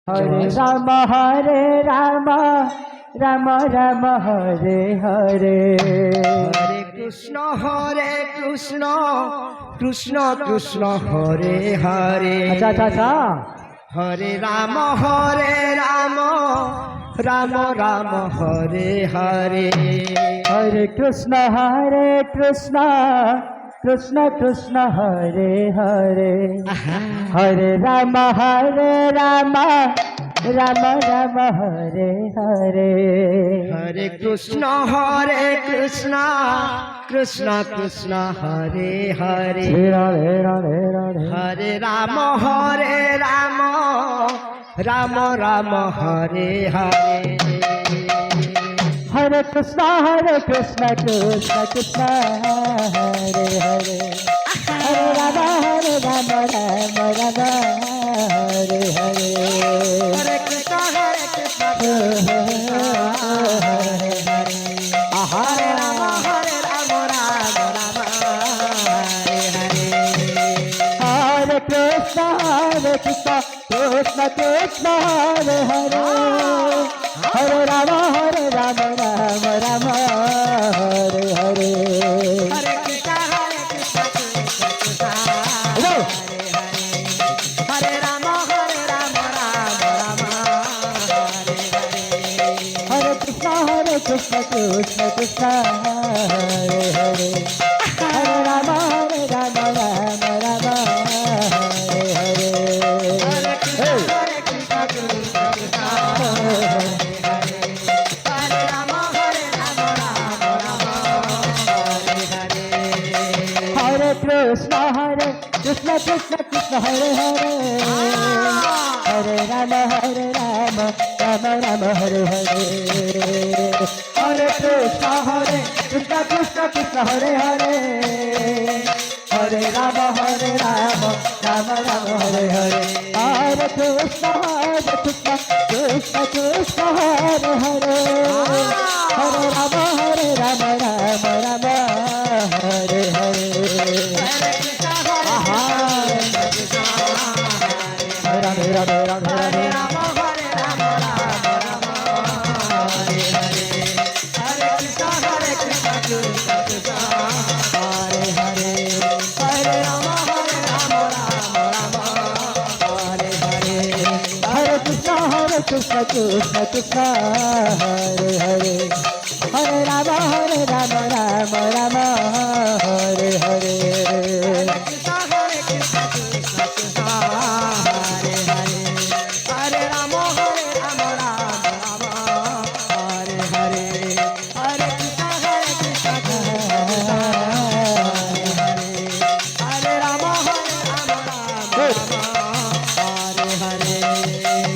Hare Rama Rama Rama Hare Hare Hare Krishna Krishna Krishna Hare Hare अच्छा Hare Rama Rama Rama Hare Hare Hare Krishna Krishna Krishna Hare Hare Hare Rama Rama Rama Hare Hare Hare Krishna Krishna Krishna Hare Hare Radhe Radhe Radhe Hare Rama Rama Rama Hare Hare Hare Krishna Krishna Krishna Hare Hare Hare Rama Rama Rama Hare Hare Hare Krishna Hare Rama Rama Rama Hare Hare Hare Krishna Krishna Krishna Hare Hare Hare Rama Rama Rama Hare Hare Hare Krishna Krishna Krishna Hare Hare Hare Rama Rama Rama Hare Hare Hare Krishna Krishna Krishna Hare Hare Hare Rama Rama Rama Hare Hare Hare Krishna Krishna Krishna Hare Hare Hare Rama Rama Hare Hare Hare Krishna Krishna Krishna Hare Hare Hare Rama Rama Rama Hare Hare Hare Krishna Krishna Krishna Hare Hare Hare Rama Rama Rama Hare Hare Hare Krishna Krishna Krishna Hare Hare Hare Rama Rama Rama Hare Hare Hare Krishna Radhe Radhe Radhe Hare Radhe Rama Hare Hare Hare Krishna Krishna Krishna Hare Hare Hare Rama Rama Hare Hare Hare Krishna Krishna Krishna Hare Hare Hare Rama Rama Rama Hare Hare Hare Krishna Krishna Krishna Hare Hare Hare Rama Rama Hare Hare Hare Krishna Krishna Hare Hare Rama Rama Hare Hare